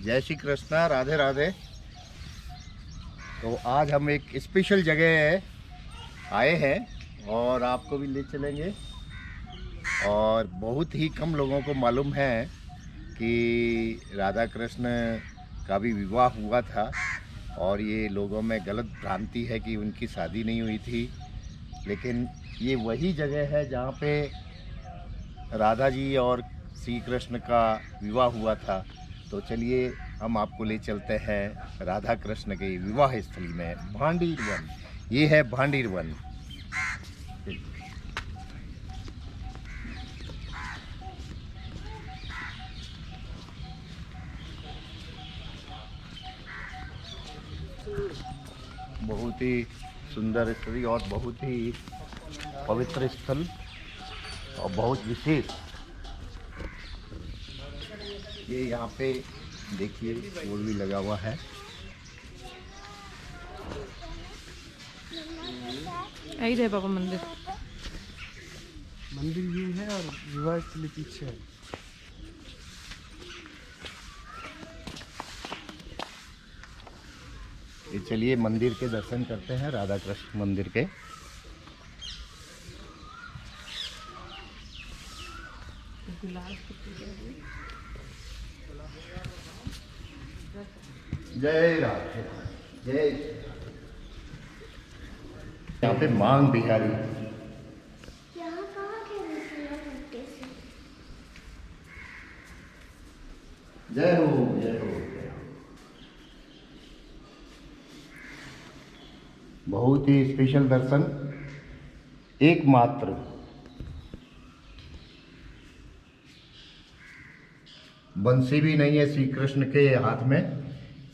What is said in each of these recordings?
जय श्री कृष्णा, राधे राधे। तो आज हम एक स्पेशल जगह आए हैं और आपको भी ले चलेंगे। और बहुत ही कम लोगों को मालूम है कि राधा कृष्ण का भी विवाह हुआ था। और ये लोगों में गलत भ्रांति है कि उनकी शादी नहीं हुई थी, लेकिन ये वही जगह है जहाँ पे राधा जी और श्री कृष्ण का विवाह हुआ था। तो चलिए हम आपको ले चलते हैं राधा कृष्ण के विवाह स्थली में, भांडीर वन। ये है भांडीर वन। बहुत ही सुंदर स्थली और बहुत ही पवित्र स्थल और बहुत विशेष। ये यहाँ पे देखिए बोर्ड भी लगा हुआ है। यही है बाबा मंदिर भी है और विवाह स्थली पीछे है। ये चलिए मंदिर के दर्शन करते हैं, राधा कृष्ण मंदिर के। जय राधे, जय। यहाँ पे मांग बिहारी। यहाँ कहाँ के रहते हैं? जय हो, जय हो, जय हो। बहुत ही स्पेशल दर्शन, एकमात्र। बंसी भी नहीं है श्री कृष्ण के हाथ में,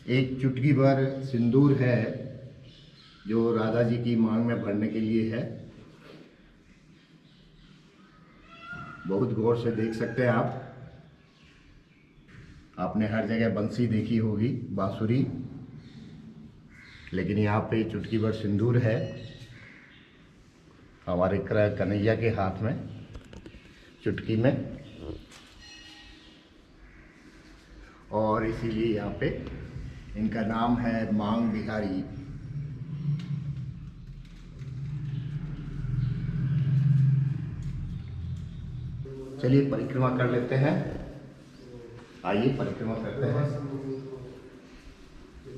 एक चुटकी भर सिंदूर है जो राधा जी की मांग में भरने के लिए है। बहुत गौर से देख सकते हैं आप। आपने हर जगह बंसी देखी होगी, बांसुरी, लेकिन यहाँ पे चुटकी भर सिंदूर है हमारे कन्हैया के हाथ में, चुटकी में। और इसीलिए यहाँ पे इनका नाम है मांग बिहारी। चलिए परिक्रमा कर लेते हैं, आइए परिक्रमा करते हैं।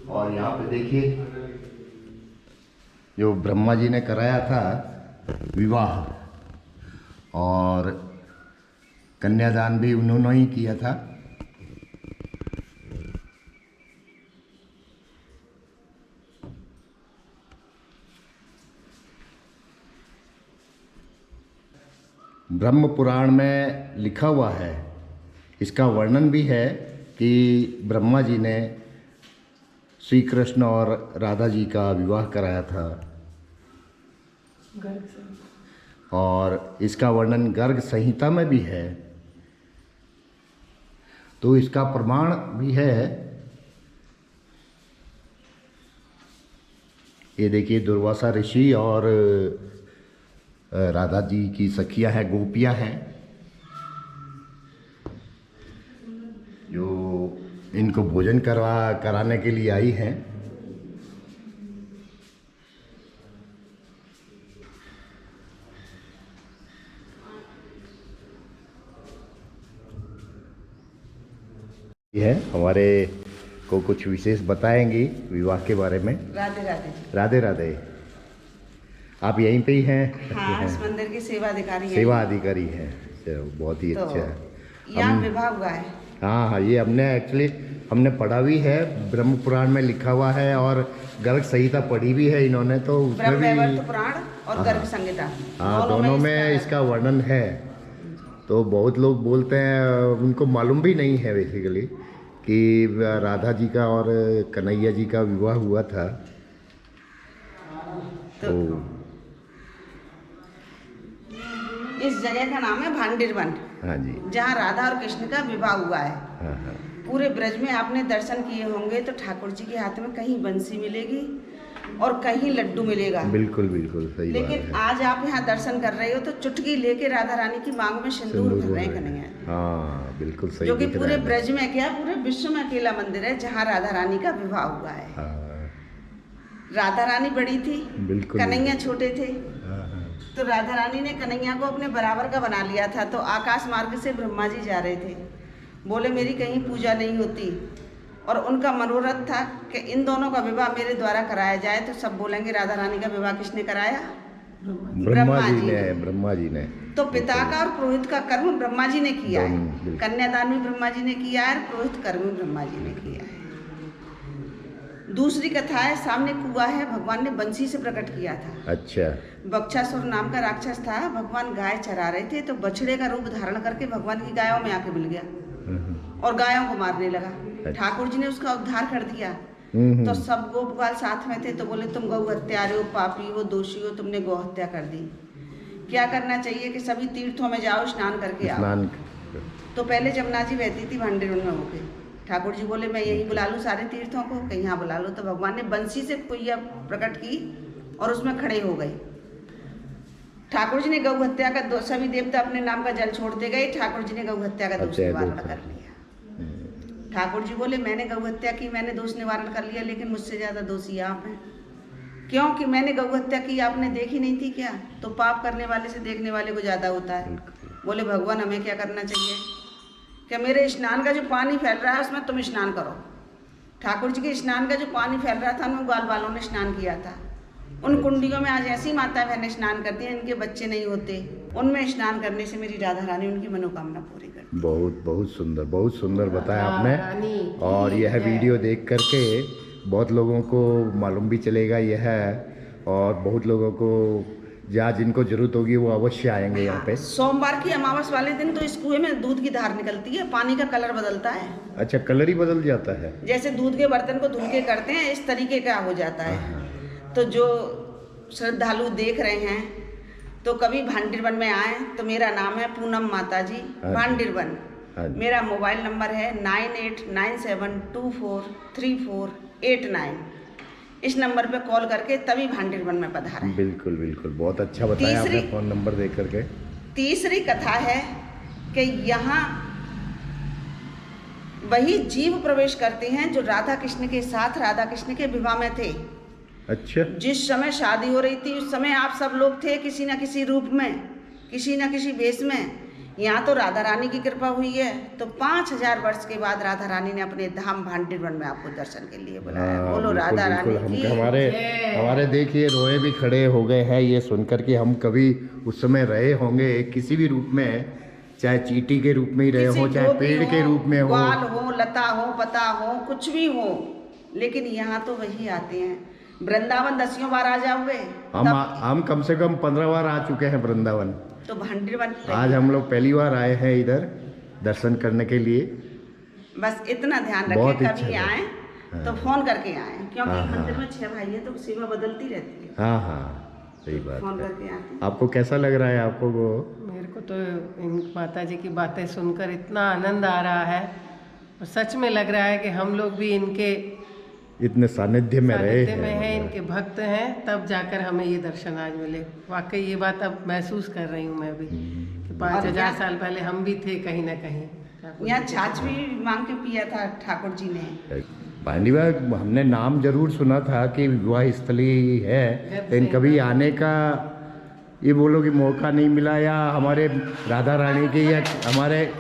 और यहाँ पे देखिए जो ब्रह्मा जी ने कराया था विवाह, और कन्यादान भी उन्होंने ही किया था। ब्रह्म पुराण में लिखा हुआ है, इसका वर्णन भी है कि ब्रह्मा जी ने श्री कृष्ण और राधा जी का विवाह कराया था। और इसका वर्णन गर्ग संहिता में भी है। तो इसका प्रमाण भी है। ये देखिए दुर्वासा ऋषि और राधा जी की सखियां हैं, गोपियां हैं, जो इनको भोजन कराने के लिए आई हैं। ये है हमारे को कुछ विशेष बताएंगी विवाह के बारे में। राधे राधे। राधे राधे। आप यहीं पे ही हैं? हाँ, इस मंदिर की सेवा अधिकारी हैं। सेवा अधिकारी हैं, चलो बहुत ही तो अच्छा है। यहाँ विवाह हुआ है। हाँ हाँ, ये हमने पढ़ा भी है, ब्रह्म पुराण में लिखा हुआ है, और गर्ग संहिता पढ़ी भी है इन्होंने, तो उसमें भी पुराण और गर्ग संहिता, हाँ दोनों में इसका वर्णन है। तो बहुत लोग बोलते हैं, उनको मालूम भी नहीं है बेसिकली कि राधा जी का और कन्हैया जी का विवाह हुआ था। तो इस जगह का नाम है भांडीर वन। हाँ जी, जहाँ राधा और कृष्ण का विवाह हुआ है। हाँ हाँ। पूरे ब्रज में आपने दर्शन किए होंगे तो ठाकुर जी के हाथ में कहीं बंसी मिलेगी, और कहीं लड्डू मिलेगा। बिल्कुल बिल्कुल सही बात लेकिन है। आज आप यहाँ दर्शन कर रहे हो तो चुटकी लेके राधा रानी की मांग में सिंदूर भर रहे हैं कन्हैया। हाँ बिल्कुल सही जो कि दिख रहा पूरे है। ब्रज में क्या पूरे विश्व में अकेला मंदिर है जहाँ राधा रानी का विवाह हुआ है। हाँ, राधा रानी बड़ी थी, बिल्कुल कन्हैया छोटे थे। हाँ, हाँ। तो राधा रानी ने कन्हैया को अपने बराबर का बना लिया था। तो आकाश मार्ग से ब्रह्मा जी जा रहे थे, बोले मेरी कहीं पूजा नहीं होती, और उनका मनोरथ था कि इन दोनों का विवाह मेरे द्वारा कराया जाए। तो सब बोलेंगे राधा रानी का विवाह किसने कराया? ब्रह्मा जी ने, ब्रह्मा जी ने। तो पिता का और पुरोहित का कर्म ब्रह्मा जी ने किया है। बिल्कुल। कन्यादान भी ब्रह्मा जी ने किया है, पुरोहित कर्म भी ब्रह्मा जी ने किया है। दूसरी कथा है, सामने कुआं है, भगवान ने बंसी से प्रकट किया था। अच्छा। बक्षासुर नाम का राक्षस था, भगवान गाय चरा रहे थे तो बछड़े का रूप धारण करके भगवान की गायों में आके मिल गया और गायों को मारने लगा। ठाकुर जी ने उसका उद्धार कर दिया। तो सब गोपबाल साथ में थे तो बोले तुम गौ हत्यारे हो, पापी हो, दोषी हो, तुमने गौ हत्या कर दी। क्या करना चाहिए कि सभी तीर्थों में जाओ, स्नान करके आओ। स्नान। तो पहले जमुना जी बहती थी भांडेर में होके। ठाकुर जी बोले मैं यही बुला लूँ सारे तीर्थों को, कहीं यहाँ बुला लो। तो भगवान ने बंसी से कुइया प्रकट की और उसमें खड़े हो गए। ठाकुर जी ने गौ हत्या का सभी देवता अपने नाम का जल छोड़ते गए, ठाकुर जी ने गौ हत्या का दोष निवारण कर लिया। ठाकुर जी बोले मैंने गौ हत्या की, मैंने दोष निवारण कर लिया, लेकिन मुझसे ज्यादा दोषी आप हैं। क्योंकि मैंने गौ हत्या की, आपने देखी नहीं थी क्या? तो पाप करने वाले से देखने वाले को ज्यादा होता है। बोले भगवान हमें क्या करना चाहिए? क्या मेरे स्नान का जो पानी फैल रहा है उसमें तुम स्नान करो। ठाकुर जी के स्नान का जो पानी फैल रहा था उनमें ग्वाल बालों ने स्नान किया था। उन कुंडियों में आज ऐसी माता बहनें स्नान करती हैं, इनके बच्चे नहीं होते, उनमें स्नान करने से मेरी राधा रानी उनकी मनोकामना पूरी करती है। बहुत सुंदर बताया आपने। और यह वीडियो देख करके बहुत लोगों को मालूम भी चलेगा यह, और बहुत लोगों को जहाँ जिनको जरूरत होगी वो अवश्य आएंगे यहाँ पे। सोमवार की अमावस वाले दिन तो इस कुएं में दूध की धार निकलती है, पानी का कलर बदलता है। अच्छा, कलर ही बदल जाता है? जैसे दूध के बर्तन को धुल के करते हैं इस तरीके का हो जाता है। तो जो श्रद्धालु देख रहे हैं तो कभी भांडिरवन में आए तो मेरा नाम है पूनम माता जी, भांडिरवन। मेरा मोबाइल नंबर है 9897243489। इस नंबर पे कॉल करके तभी भांडिरवन में पधारें। बिल्कुल बिल्कुल, बहुत अच्छा बताया आपने फोन नंबर दे करके। तीसरी कथा है कि यहाँ वही जीव प्रवेश करते हैं जो राधा कृष्ण के साथ राधा कृष्ण के विवाह में थे। अच्छा। जिस समय शादी हो रही थी उस समय आप सब लोग थे किसी न किसी रूप में, किसी न किसी वेश में। यहाँ तो राधा रानी की कृपा हुई है तो 5000 वर्ष के बाद राधा रानी ने अपने धाम भांडिरवन में आपको दर्शन के लिए बुलाया। बोलो राधा रानी की। हमारे देखिए रोए भी खड़े हो गए हैं ये सुनकर कि हम कभी उस समय रहे होंगे किसी भी रूप में, चाहे चींटी के रूप में ही रहे हो, चाहे पेड़ के रूप में हो, ग्वाल हो, लता हो, पता हो, कुछ भी हो, लेकिन यहाँ तो वही आते हैं। वृंदावन 10 बार आ जाओगे। हम कम से कम 15 बार आ चुके हैं वृंदावन। तो भांडिरवन आज हम लोग पहली बार आए हैं इधर दर्शन करने के लिए। बस इतना ध्यान रखें कभी आए तो फोन करके आए, क्योंकि मंदिर में 6 भाई है तो सेवा बदलती रहती है। हाँ हाँ सही बात फोन है। करके आते हैं। आपको कैसा लग रहा है? आपको वो मेरे को तो इन माता जी की बातें सुनकर इतना आनंद आ रहा है और सच में लग रहा है कि हम लोग भी इनके इतने सानिध्य में रहे हैं, इनके भक्त हैं, तब जाकर हमें ये दर्शन आज मिले। वाकई ये बात अब महसूस कर रही हूँ मैं भी कि 5000 साल पहले हम भी थे कहीं ना कहीं। यहाँ छाछ भी मांग के पिया था ठाकुर जी ने। भांडीवा हमने नाम जरूर सुना था कि विवाह स्थली है, लेकिन कभी आने का ये बोलो कि मौका नहीं मिला, या हमारे राधा रानी की या हमारे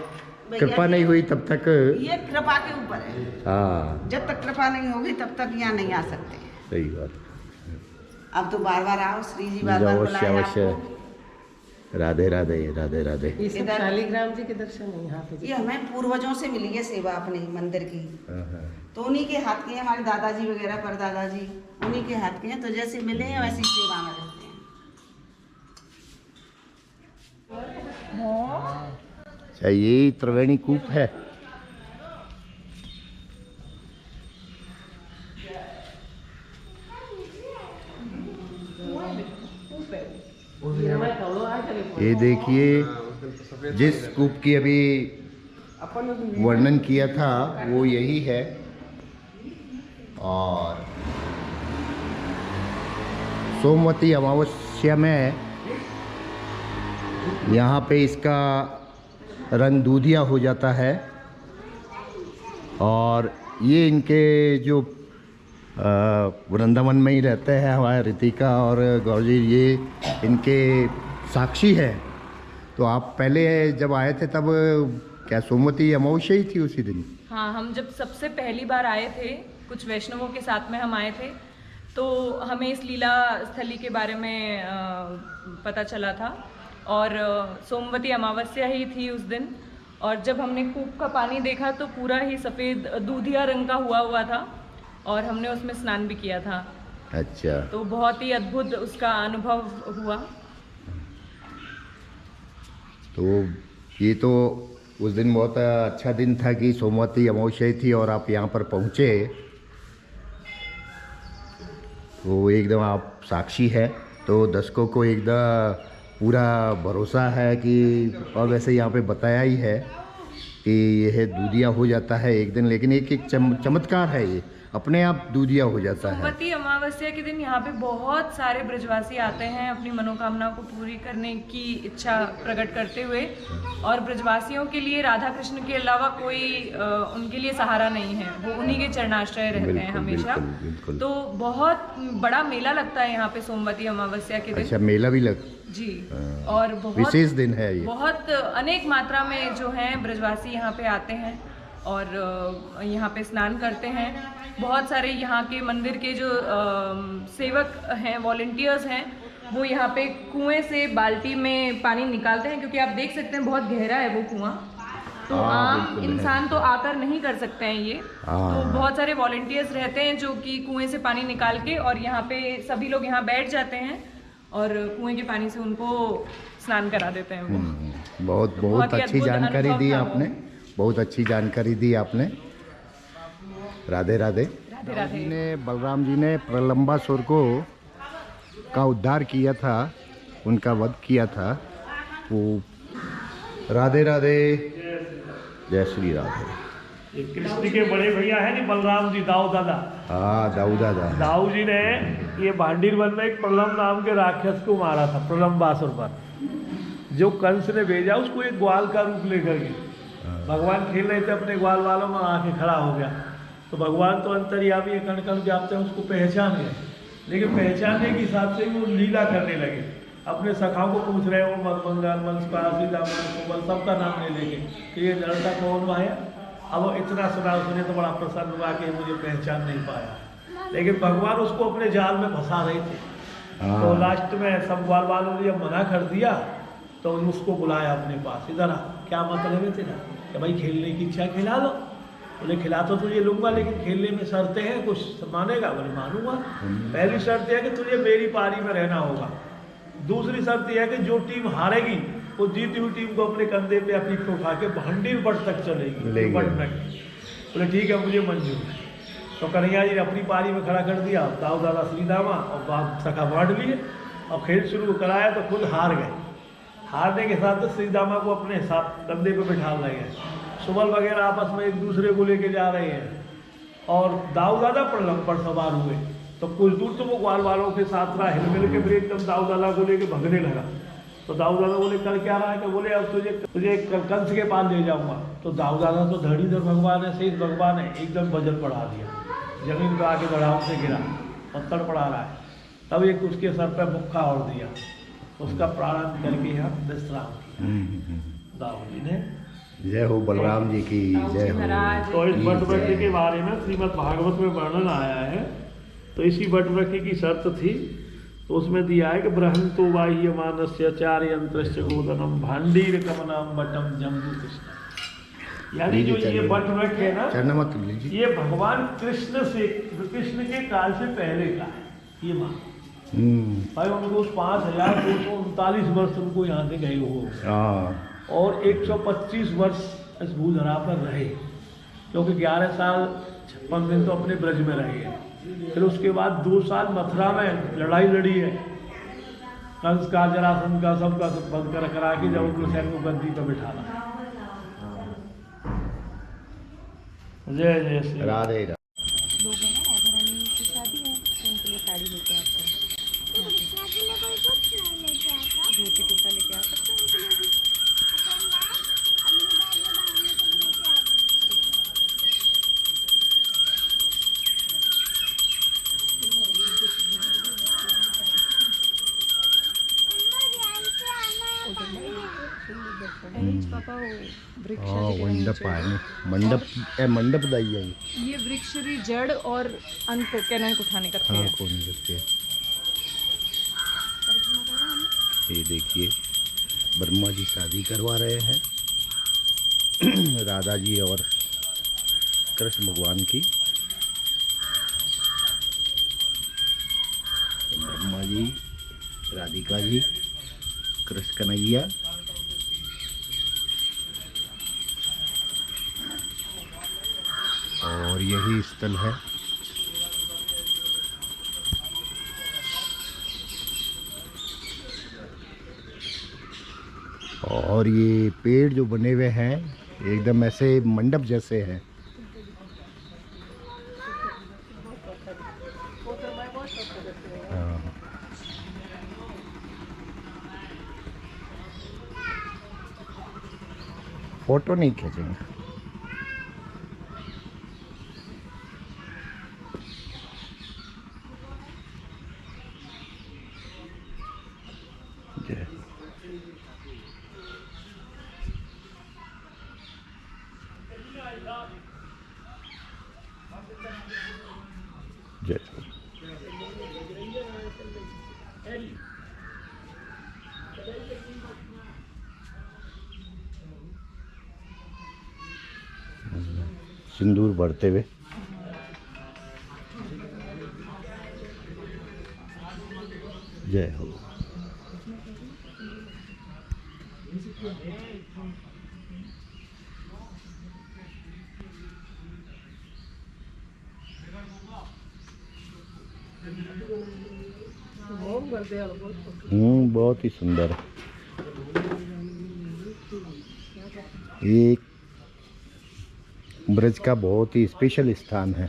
कृपा नहीं हुई तब तक। ये कृपा के ऊपर है। हाँ, जब तक कृपा नहीं होगी तब तक यहाँ नहीं आ सकते। सही बात। अब तो बार बार आओ, श्री जी बार बार अवश्य बुलाए अवश्य। आपको। राधे राधे राधे राधे। ये सब शालिग्राम जी के दर्शन है यहाँ पे। ये हमें पूर्वजों से मिली है सेवा अपने मंदिर की, तो उन्हीं के हाथ की है। हमारे दादाजी वगैरह परदादाजी उन्हीं के हाथ के हैं, तो जैसे मिले हैं वैसी सेवा में रहते हैं। अच्छा, ये त्रिवेणी कूप है। ये देखिए जिस कूप की अभी वर्णन किया था वो यही है, और सोमवती अमावस्या में यहाँ पे इसका रंग दूधिया हो जाता है और ये इनके जो वृंदावन में ही रहते हैं हमारे रितिका और गौरी, ये इनके साक्षी है। तो आप पहले जब आए थे तब क्या सोमवती अमावस्या ही थी उसी दिन? हाँ, हम जब सबसे पहली बार आए थे, कुछ वैष्णवों के साथ में हम आए थे, तो हमें इस लीला स्थली के बारे में पता चला था और सोमवती अमावस्या ही थी उस दिन। और जब हमने कूप का पानी देखा तो पूरा ही सफ़ेद दूधिया रंग का हुआ था और हमने उसमें स्नान भी किया था। अच्छा, तो बहुत ही अद्भुत उसका अनुभव हुआ। तो ये तो उस दिन बहुत अच्छा दिन था कि सोमवती अमावस्या थी और आप यहाँ पर पहुँचे, तो एकदम आप साक्षी है। तो दर्शकों को एकदम पूरा भरोसा है कि, और वैसे यहाँ पे बताया ही है कि यह दूधिया हो जाता है एक दिन, लेकिन एक चमत्कार है, ये अपने आप दूधिया हो जाता है। सोमवती अमावस्या के दिन यहाँ पे बहुत सारे ब्रजवासी आते हैं अपनी मनोकामनाओं को पूरी करने की इच्छा प्रकट करते हुए, और ब्रजवासियों के लिए राधा कृष्ण के अलावा कोई उनके लिए सहारा नहीं है, वो उन्हीं के चरणाश्रय रहते हैं हमेशा। बिल्कुल। तो बहुत बड़ा मेला लगता है यहाँ पे सोमवती अमावस्या के दिन। अच्छा, मेला भी लग जी, और बहुत विशेष दिन है ये। बहुत अनेक मात्रा में जो हैं ब्रजवासी यहाँ पे आते हैं और यहाँ पे स्नान करते हैं। बहुत सारे यहाँ के मंदिर के जो सेवक हैं, वॉलंटियर्स हैं, वो यहाँ पे कुएं से बाल्टी में पानी निकालते हैं, क्योंकि आप देख सकते हैं बहुत गहरा है वो कुआं, तो आम इंसान तो आकर नहीं कर सकते हैं ये। तो बहुत सारे वॉलंटियर्स रहते हैं जो कि कुएं से पानी निकाल के, और यहाँ पे सभी लोग यहाँ बैठ जाते हैं और कुएं के पानी से उनको स्नान करा देते हैं वो। बहुत अच्छी जानकारी दी आपने, बहुत अच्छी जानकारी दी आपने। राधे राधे। राधे राधे। ने बलराम जी ने प्रलंबासुर को का उद्धार किया था, उनका वध किया था वो। राधे राधे, जय श्री राधे। कृष्ण के बड़े भैया है नी बलराम जी, दाऊ दादा। हाँ, दाऊ दादा। दाऊ जी ने ये भांडीर वन में एक प्रलम्ब नाम के राक्षस को मारा था, प्रलंबासुर पर, जो कंस ने भेजा उसको एक ग्वाल का रूप लेकर के। भगवान खेल रहे थे अपने ग्वाल वालों में, आके खड़ा हो गया। तो भगवान तो अंतर्यामी कण कण व्याप्त है, उसको पहचान गए, लेकिन पहचानने के हिसाब से वो लीला करने लगे। अपने सखाओं को पूछ रहे हो, मदमंगल, मनस्पासी, दामन, कोमल, सबका नाम ले लेंगे कि ये लड़का कौन आया। अब वो इतना सुना, उसने तो बड़ा प्रसन्न हुआ कि मुझे पहचान नहीं पाया, लेकिन भगवान उसको अपने जाल में फंसा रहे थे। तो लास्ट में सब ग्वाल वालों ने जब मना कर दिया तो उसको बुलाया अपने पास, इधर आ, क्या मतलब है तेरा, कि भाई खेलने की इच्छा खिला लो। बोले खिला तो तुझे लूँगा, लेकिन खेलने में शर्तें हैं, कुछ मानेगा? बोले मानूंगा। पहली शर्त है कि तुझे मेरी पारी में रहना होगा। दूसरी शर्त यह है कि जो टीम हारेगी वो जीती हुई टीम को अपने कंधे पे या पीठ पे उठा के भांडीर बट तक चलेगी। बोले ठीक है, मुझे मंजूर है। तो कन्हैया जी ने अपनी पारी में खड़ा कर दिया, दाऊ दादा श्री दामा और बाप सखा बांट लिए और खेल शुरू कराया। तो खुद हार गए। हारने के साथ श्री दामा को अपने साथ कंधे पे बिठा रहे हैं। सुबल वगैरह आपस में एक दूसरे को लेके जा रहे हैं और दाऊ दादा प्रलंब पर सवार हुए। तो कुछ दूर तो वो ग्वाल वालों के साथ रहा, हिलमिल के फिर एकदम दाऊ दादा को लेके भगने लगा। तो दाऊ दादा बोले कर क्या रहा है? कि बोले अब तुझे कंस के पास ले जाऊंगा। तो दाऊ दादा तो धड़ीधर भगवान है, शेष भगवान है, एकदम वजन बढ़ा दिया, जमीन पर आके धड़ाम से गिरा, पत्थर पड़ा रहा है। तब एक उसके सर पर मुक्का और दिया, उसका प्रारंभ करके यहाँ विश्राम किया दाऊ जी ने। जय हो बलराम जी की जय हो। तो इस वट वृक्ष के बारे में श्रीमद् भागवत में वर्णन आया है। तो इसी वट वृक्ष की शर्त थी, तो उसमें दिया है कि बृहंतो बाह्य मानस्य चार यंत्रश्च गोदनम भांडीर कमनम वटम जम्बू कृष्ण। यानी जो ये वट वृक्ष है ना, ये भगवान कृष्ण से, कृष्ण के काल से पहले का है ये माँ। भाई उनको 5239 वर्ष उनको यहाँ से गए हो और 125 वर्ष इस भूधरा पर रहे, क्योंकि 11 साल 56 दिन तो अपने ब्रज में रहे हैं। फिर उसके बाद 2 साल मथुरा में लड़ाई लड़ी है, कंस का, जरासंध का, सबका सब बंद करा के जब उनको सैन को गद्दी पर बिठाना। जय जय श्री राधे राधे। लोग हैं ना, राधा रानी की शादी है तो उनके लिए साड़ी लेके आते हैं। धोती कुर्ता लेके आ सकते हैं। पापा वो वृक्ष मंडप आहे मंडप मंडप दाई आहे ये वृक्ष री जड़ और अंक कहना उठाने का हाँ कौन करते हैं। ये देखिए ब्रह्मा जी शादी करवा रहे हैं राधा जी और कृष्ण भगवान की। ब्रह्मा जी, राधिका जी, कृष्ण कन्हैया और यही स्थल है। और ये पेड़ जो बने हुए हैं एकदम ऐसे मंडप जैसे हैं। हाँ। फोटो नहीं खींचेंगे। जय जय सिंदूर भरते हुए जय हो। बहुत ही सुंदर। एक ब्रज का बहुत ही स्पेशल स्थान है।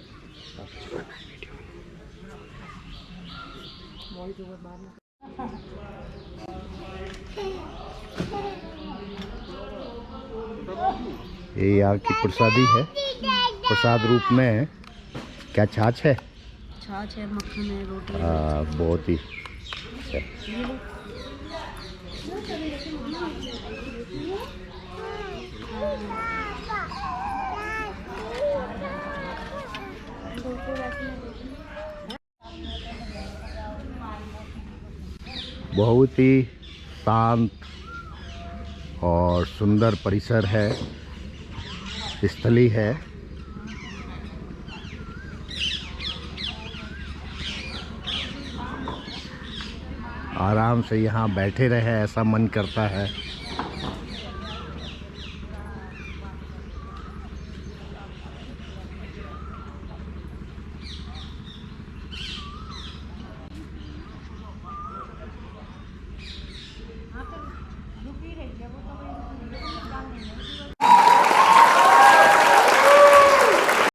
ये यहाँ की प्रसादी है, प्रसाद रूप में है। क्या छाछ है? छाछ है, मक्खन है, रोटी है। बहुत ही बहुत ही शांत और सुंदर परिसर है, स्थली है। आराम से यहाँ बैठे रहे ऐसा मन करता है।